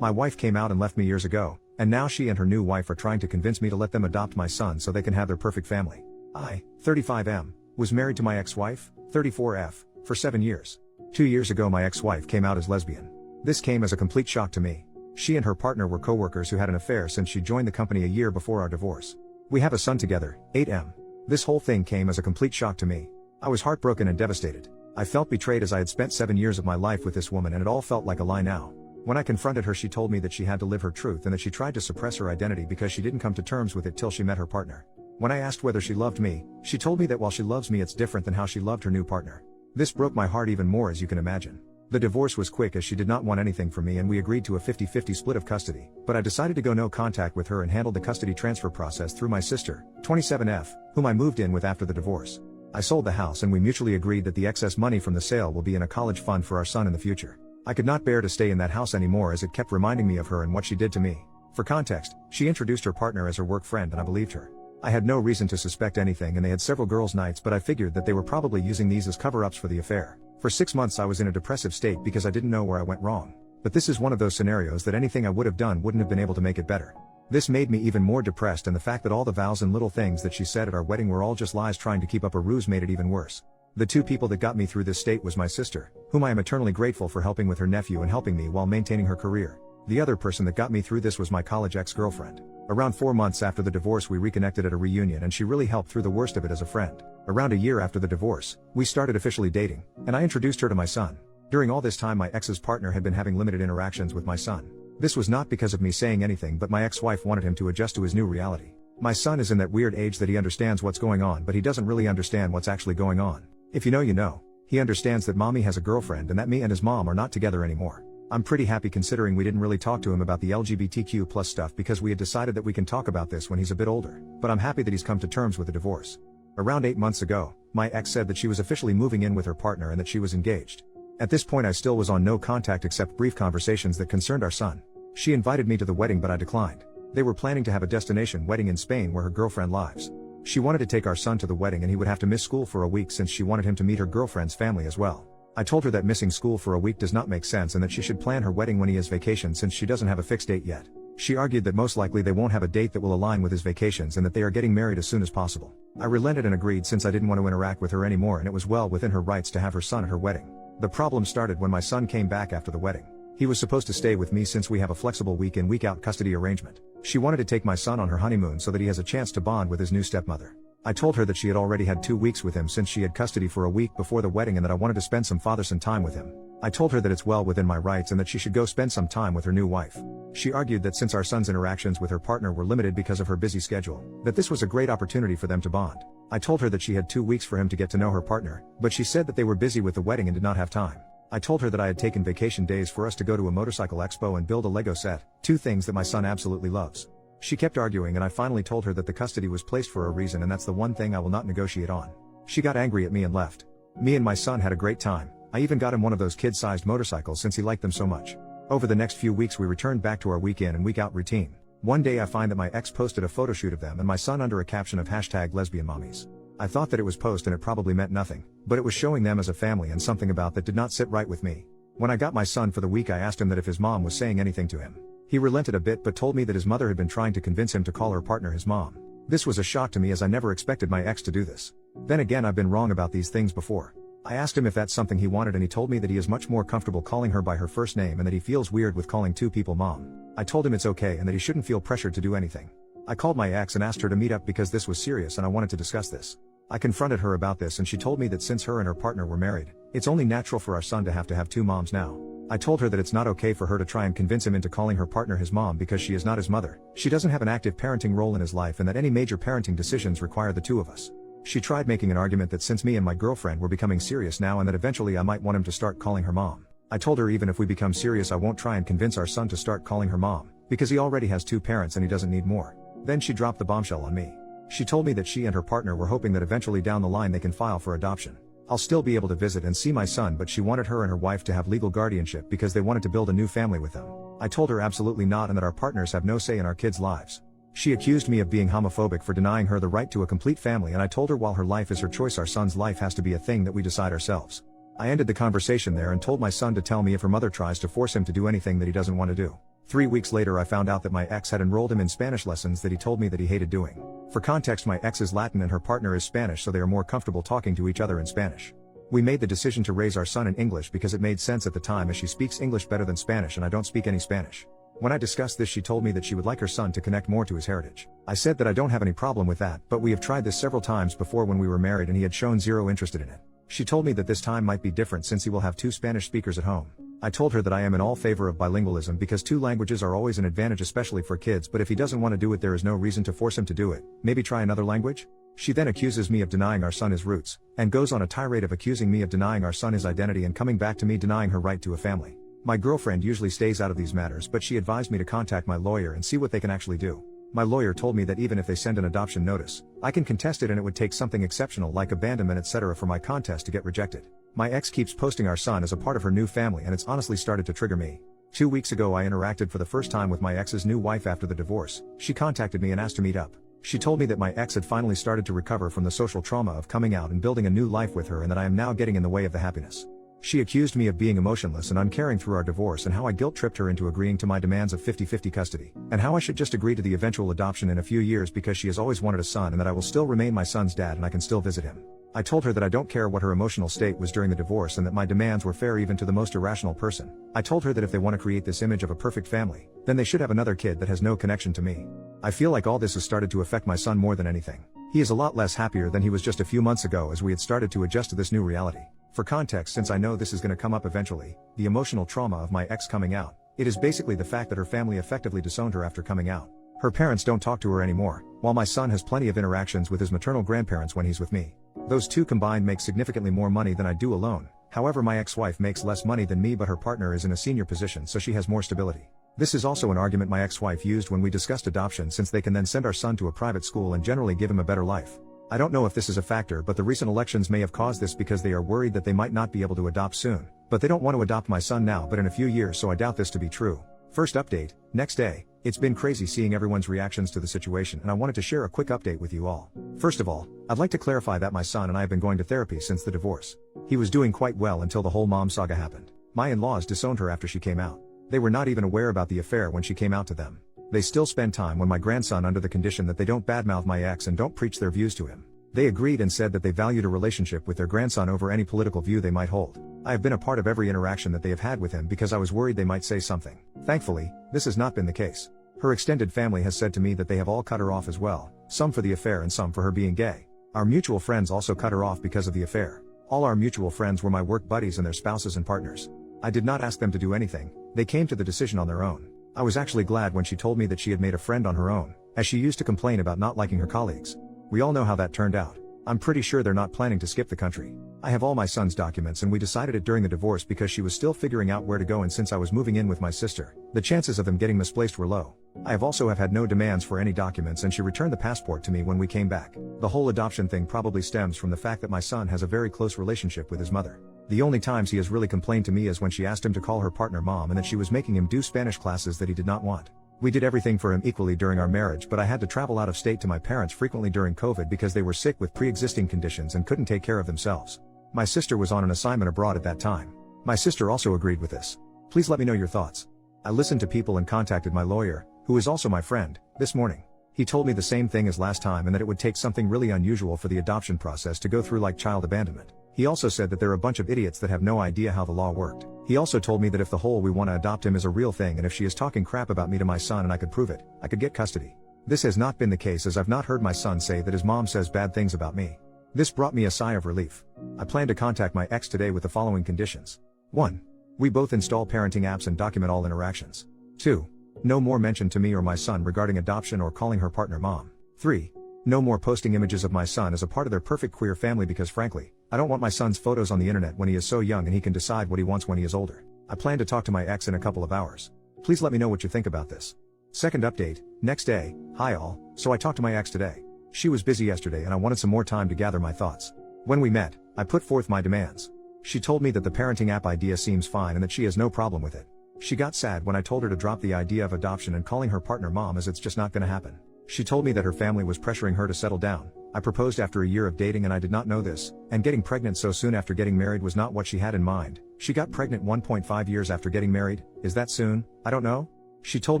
My wife came out and left me years ago, and now she and her new wife are trying to convince me to let them adopt my son so they can have their perfect family. I, 35M, was married to my ex-wife, 34F, for 7 years. 2 years ago my ex-wife came out as lesbian. This came as a complete shock to me. She and her partner were co-workers who had an affair since she joined the company a year before our divorce. We have a son together, 8M. This whole thing came as a complete shock to me. I was heartbroken and devastated. I felt betrayed as I had spent 7 years of my life with this woman and it all felt like a lie now. When I confronted her she told me that she had to live her truth and that she tried to suppress her identity because she didn't come to terms with it till she met her partner. When I asked whether she loved me, she told me that while she loves me it's different than how she loved her new partner. This broke my heart even more as you can imagine. The divorce was quick as she did not want anything from me and we agreed to a 50-50 split of custody, but I decided to go no contact with her and handled the custody transfer process through my sister, 27F, whom I moved in with after the divorce. I sold the house and we mutually agreed that the excess money from the sale will be in a college fund for our son in the future. I could not bear to stay in that house anymore as it kept reminding me of her and what she did to me. For context, she introduced her partner as her work friend and I believed her. I had no reason to suspect anything and they had several girls' nights but I figured that they were probably using these as cover-ups for the affair. For 6 months I was in a depressive state because I didn't know where I went wrong. But this is one of those scenarios that anything I would have done wouldn't have been able to make it better. This made me even more depressed and the fact that all the vows and little things that she said at our wedding were all just lies trying to keep up a ruse made it even worse. The two people that got me through this state was my sister, whom I am eternally grateful for helping with her nephew and helping me while maintaining her career. The other person that got me through this was my college ex-girlfriend. Around 4 months after the divorce we reconnected at a reunion and she really helped through the worst of it as a friend. Around a year after the divorce, we started officially dating, and I introduced her to my son. During all this time my ex's partner had been having limited interactions with my son. This was not because of me saying anything but my ex-wife wanted him to adjust to his new reality. My son is in that weird age that he understands what's going on but he doesn't really understand what's actually going on. If you know you know. He understands that mommy has a girlfriend and that me and his mom are not together anymore. I'm pretty happy considering we didn't really talk to him about the LGBTQ+ stuff because we had decided that we can talk about this when he's a bit older, but I'm happy that he's come to terms with the divorce. Around 8 months ago, my ex said that she was officially moving in with her partner and that she was engaged. At this point I still was on no contact except brief conversations that concerned our son. She invited me to the wedding but I declined. They were planning to have a destination wedding in Spain where her girlfriend lives. She wanted to take our son to the wedding and he would have to miss school for a week since she wanted him to meet her girlfriend's family as well. I told her that missing school for a week does not make sense and that she should plan her wedding when he has vacation since she doesn't have a fixed date yet. She argued that most likely they won't have a date that will align with his vacations and that they are getting married as soon as possible. I relented and agreed since I didn't want to interact with her anymore and it was well within her rights to have her son at her wedding. The problem started when my son came back after the wedding. He was supposed to stay with me since we have a flexible week in week out custody arrangement. She wanted to take my son on her honeymoon so that he has a chance to bond with his new stepmother. I told her that she had already had 2 weeks with him since she had custody for a week before the wedding and that I wanted to spend some father-son time with him. I told her that it's well within my rights and that she should go spend some time with her new wife. She argued that since our son's interactions with her partner were limited because of her busy schedule, that this was a great opportunity for them to bond. I told her that she had 2 weeks for him to get to know her partner, but she said that they were busy with the wedding and did not have time. I told her that I had taken vacation days for us to go to a motorcycle expo and build a Lego set, 2 things that my son absolutely loves. She kept arguing and I finally told her that the custody was placed for a reason and that's the one thing I will not negotiate on. She got angry at me and left. Me and my son had a great time. I even got him one of those kid-sized motorcycles since he liked them so much. Over the next few weeks we returned back to our week in and week out routine. One day I find that my ex posted a photo shoot of them and my son under a caption of #lesbianmommies. I thought that it was post and it probably meant nothing, but it was showing them as a family and something about that did not sit right with me. When I got my son for the week I asked him that if his mom was saying anything to him. He relented a bit but told me that his mother had been trying to convince him to call her partner his mom. This was a shock to me as I never expected my ex to do this. Then again I've been wrong about these things before. I asked him if that's something he wanted and he told me that he is much more comfortable calling her by her first name and that he feels weird with calling 2 people mom. I told him it's okay and that he shouldn't feel pressured to do anything. I called my ex and asked her to meet up because this was serious and I wanted to discuss this. I confronted her about this and she told me that since her and her partner were married, it's only natural for our son to have 2 moms now. I told her that it's not okay for her to try and convince him into calling her partner his mom because she is not his mother, she doesn't have an active parenting role in his life and that any major parenting decisions require the 2 of us. She tried making an argument that since me and my girlfriend were becoming serious now and that eventually I might want him to start calling her mom. I told her even if we become serious I won't try and convince our son to start calling her mom, because he already has 2 parents and he doesn't need more. Then she dropped the bombshell on me. She told me that she and her partner were hoping that eventually down the line they can file for adoption. I'll still be able to visit and see my son but she wanted her and her wife to have legal guardianship because they wanted to build a new family with them. I told her absolutely not and that our partners have no say in our kids' lives. She accused me of being homophobic for denying her the right to a complete family and I told her while her life is her choice our son's life has to be a thing that we decide ourselves. I ended the conversation there and told my son to tell me if her mother tries to force him to do anything that he doesn't want to do. 3 weeks later I found out that my ex had enrolled him in Spanish lessons that he told me that he hated doing. For context, my ex is Latin and her partner is Spanish, so they are more comfortable talking to each other in Spanish. We made the decision to raise our son in English because it made sense at the time, as she speaks English better than Spanish and I don't speak any Spanish. When I discussed this, she told me that she would like her son to connect more to his heritage. I said that I don't have any problem with that, but we have tried this several times before when we were married and he had shown zero interest in it. She told me that this time might be different since he will have 2 Spanish speakers at home. I told her that I am in all favor of bilingualism because 2 languages are always an advantage, especially for kids, but if he doesn't want to do it, there is no reason to force him to do it. Maybe try another language? She then accuses me of denying our son his roots, and goes on a tirade of accusing me of denying our son his identity and coming back to me denying her right to a family. My girlfriend usually stays out of these matters, but she advised me to contact my lawyer and see what they can actually do. My lawyer told me that even if they send an adoption notice, I can contest it and it would take something exceptional like abandonment etc. for my contest to get rejected. My ex keeps posting our son as a part of her new family and it's honestly started to trigger me. 2 weeks ago I interacted for the first time with my ex's new wife after the divorce. She contacted me and asked to meet up. She told me that my ex had finally started to recover from the social trauma of coming out and building a new life with her and that I am now getting in the way of the happiness. She accused me of being emotionless and uncaring through our divorce and how I guilt-tripped her into agreeing to my demands of 50-50 custody, and how I should just agree to the eventual adoption in a few years because she has always wanted a son and that I will still remain my son's dad and I can still visit him. I told her that I don't care what her emotional state was during the divorce and that my demands were fair even to the most irrational person. I told her that if they want to create this image of a perfect family, then they should have another kid that has no connection to me. I feel like all this has started to affect my son more than anything. He is a lot less happier than he was just a few months ago as we had started to adjust to this new reality. For context, since I know this is going to come up eventually, the emotional trauma of my ex coming out, it is basically the fact that her family effectively disowned her after coming out. Her parents don't talk to her anymore, while my son has plenty of interactions with his maternal grandparents when he's with me. Those two combined make significantly more money than I do alone. However, my ex-wife makes less money than me, but her partner is in a senior position, so she has more stability. This is also an argument my ex-wife used when we discussed adoption, since they can then send our son to a private school and generally give him a better life. I don't know if this is a factor, but the recent elections may have caused this because they are worried that they might not be able to adopt soon. But they don't want to adopt my son now but in a few years, so I doubt this to be true. First update, next day. It's been crazy seeing everyone's reactions to the situation and I wanted to share a quick update with you all. First of all, I'd like to clarify that my son and I have been going to therapy since the divorce. He was doing quite well until the whole mom saga happened. My in-laws disowned her after she came out. They were not even aware about the affair when she came out to them. They still spend time with my grandson under the condition that they don't badmouth my ex and don't preach their views to him. They agreed and said that they valued a relationship with their grandson over any political view they might hold. I have been a part of every interaction that they have had with him because I was worried they might say something. Thankfully, this has not been the case. Her extended family has said to me that they have all cut her off as well, some for the affair and some for her being gay. Our mutual friends also cut her off because of the affair. All our mutual friends were my work buddies and their spouses and partners. I did not ask them to do anything, they came to the decision on their own. I was actually glad when she told me that she had made a friend on her own, as she used to complain about not liking her colleagues. We all know how that turned out. I'm pretty sure they're not planning to skip the country. I have all my son's documents and we decided it during the divorce because she was still figuring out where to go, and since I was moving in with my sister, the chances of them getting misplaced were low. I have also had no demands for any documents and she returned the passport to me when we came back. The whole adoption thing probably stems from the fact that my son has a very close relationship with his mother. The only times he has really complained to me is when she asked him to call her partner mom and that she was making him do Spanish classes that he did not want. We did everything for him equally during our marriage, but I had to travel out of state to my parents frequently during COVID because they were sick with pre-existing conditions and couldn't take care of themselves. My sister was on an assignment abroad at that time. My sister also agreed with this. Please let me know your thoughts. I listened to people and contacted my lawyer, who is also my friend, this morning. He told me the same thing as last time and that it would take something really unusual for the adoption process to go through like child abandonment. He also said that there are a bunch of idiots that have no idea how the law worked. He also told me that if the whole "we want to adopt him" is a real thing and if she is talking crap about me to my son and I could prove it, I could get custody. This has not been the case, as I've not heard my son say that his mom says bad things about me. This brought me a sigh of relief. I plan to contact my ex today with the following conditions. 1. We both install parenting apps and document all interactions. 2. No more mention to me or my son regarding adoption or calling her partner mom. 3. No more posting images of my son as a part of their perfect queer family because frankly, I don't want my son's photos on the internet when he is so young and he can decide what he wants when he is older. I plan to talk to my ex in a couple of hours. Please let me know what you think about this. Second update, next day. Hi all, so I talked to my ex today. She was busy yesterday and I wanted some more time to gather my thoughts. When we met, I put forth my demands. She told me that the parenting app idea seems fine and that she has no problem with it. She got sad when I told her to drop the idea of adoption and calling her partner mom, as it's just not gonna happen. She told me that her family was pressuring her to settle down. I proposed after a year of dating and I did not know this, and getting pregnant so soon after getting married was not what she had in mind. She got pregnant 1.5 years after getting married. Is that soon? I don't know. She told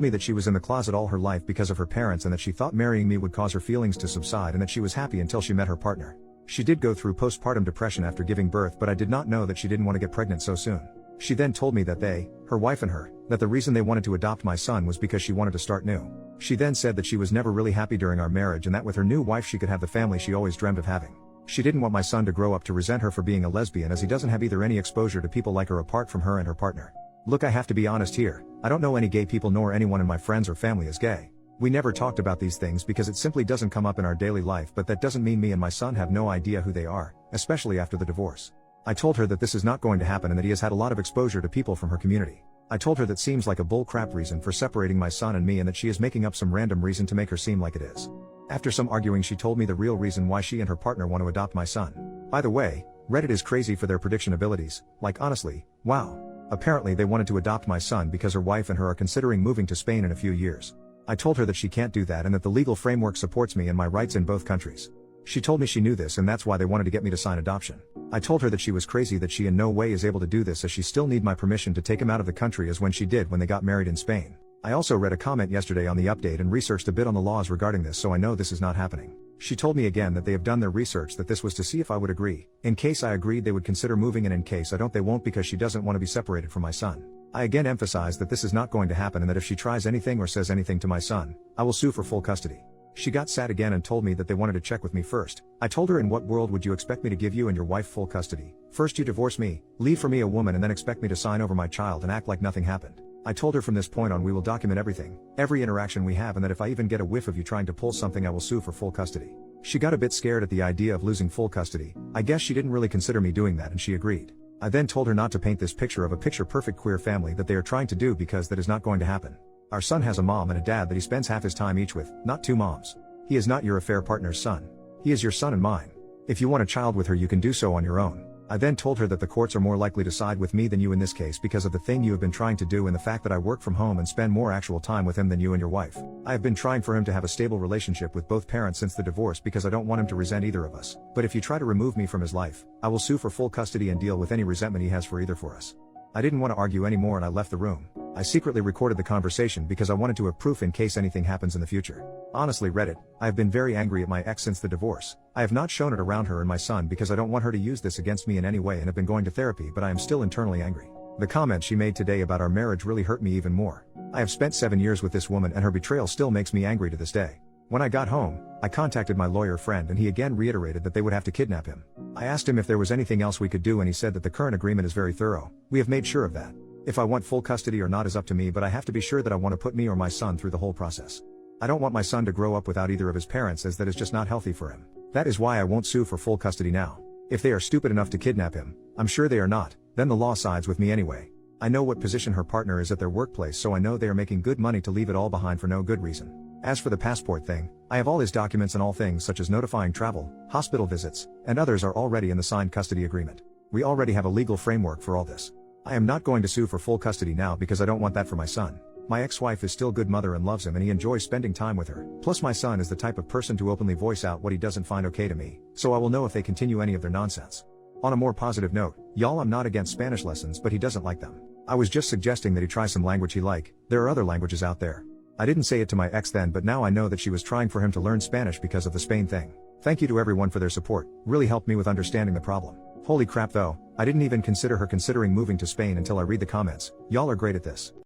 me that she was in the closet all her life because of her parents and that she thought marrying me would cause her feelings to subside and that she was happy until she met her partner. She did go through postpartum depression after giving birth, but I did not know that she didn't want to get pregnant so soon. She then told me that her wife and her, that the reason they wanted to adopt my son was because she wanted to start new. She then said that she was never really happy during our marriage and that with her new wife she could have the family she always dreamed of having. She didn't want my son to grow up to resent her for being a lesbian, as he doesn't have either any exposure to people like her apart from her and her partner. Look, I have to be honest here, I don't know any gay people nor anyone in my friends or family is gay. We never talked about these things because it simply doesn't come up in our daily life, but that doesn't mean me and my son have no idea who they are, especially after the divorce. I told her that this is not going to happen and that he has had a lot of exposure to people from her community. I told her that seems like a bull crap reason for separating my son and me and that she is making up some random reason to make her seem like it is. After some arguing, she told me the real reason why she and her partner want to adopt my son. By the way, Reddit is crazy for their prediction abilities, like honestly, wow. Apparently they wanted to adopt my son because her wife and her are considering moving to Spain in a few years. I told her that she can't do that and that the legal framework supports me and my rights in both countries. She told me she knew this and that's why they wanted to get me to sign adoption. I told her that she was crazy, that she in no way is able to do this, as she still need my permission to take him out of the country as when she did when they got married in Spain. I also read a comment yesterday on the update and researched a bit on the laws regarding this, so I know this is not happening. She told me again that they have done their research, that this was to see if I would agree. In case I agreed they would consider moving, and in case I don't they won't, because she doesn't want to be separated from my son. I again emphasize that this is not going to happen and that if she tries anything or says anything to my son, I will sue for full custody. She got sad again and told me that they wanted to check with me first. I told her, in what world would you expect me to give you and your wife full custody? First you divorce me, leave for me a woman, and then expect me to sign over my child and act like nothing happened. I told her from this point on we will document everything, every interaction we have, and that if I even get a whiff of you trying to pull something I will sue for full custody. She got a bit scared at the idea of losing full custody. I guess she didn't really consider me doing that and she agreed. I then told her not to paint this picture of a picture-perfect queer family that they are trying to do, because that is not going to happen. Our son has a mom and a dad that he spends half his time each with, not two moms. He is not your affair partner's son. He is your son and mine. If you want a child with her you can do so on your own. I then told her that the courts are more likely to side with me than you in this case because of the thing you have been trying to do and the fact that I work from home and spend more actual time with him than you and your wife. I have been trying for him to have a stable relationship with both parents since the divorce because I don't want him to resent either of us. But if you try to remove me from his life, I will sue for full custody and deal with any resentment he has for either for us. I didn't want to argue anymore and I left the room. I secretly recorded the conversation because I wanted to have proof in case anything happens in the future. Honestly, Reddit, I have been very angry at my ex since the divorce. I have not shown it around her and my son because I don't want her to use this against me in any way and have been going to therapy, but I am still internally angry. The comment she made today about our marriage really hurt me even more. I have spent 7 years with this woman and her betrayal still makes me angry to this day. When I got home, I contacted my lawyer friend and he again reiterated that they would have to kidnap him. I asked him if there was anything else we could do and he said that the current agreement is very thorough. We have made sure of that. If I want full custody or not is up to me, but I have to be sure that I want to put me or my son through the whole process. I don't want my son to grow up without either of his parents, as that is just not healthy for him. That is why I won't sue for full custody now. If they are stupid enough to kidnap him, I'm sure they are not, then the law sides with me anyway. I know what position her partner is at their workplace, so I know they are making good money to leave it all behind for no good reason. As for the passport thing, I have all his documents and all things such as notifying travel, hospital visits, and others are already in the signed custody agreement. We already have a legal framework for all this. I am not going to sue for full custody now because I don't want that for my son. My ex-wife is still good mother and loves him and he enjoys spending time with her. Plus my son is the type of person to openly voice out what he doesn't find okay to me, so I will know if they continue any of their nonsense. On a more positive note, y'all, I'm not against Spanish lessons, but he doesn't like them. I was just suggesting that he try some language he like. There are other languages out there. I didn't say it to my ex then, but now I know that she was trying for him to learn Spanish because of the Spain thing. Thank you to everyone for their support, really helped me with understanding the problem. Holy crap though, I didn't even consider her considering moving to Spain until I read the comments. Y'all are great at this.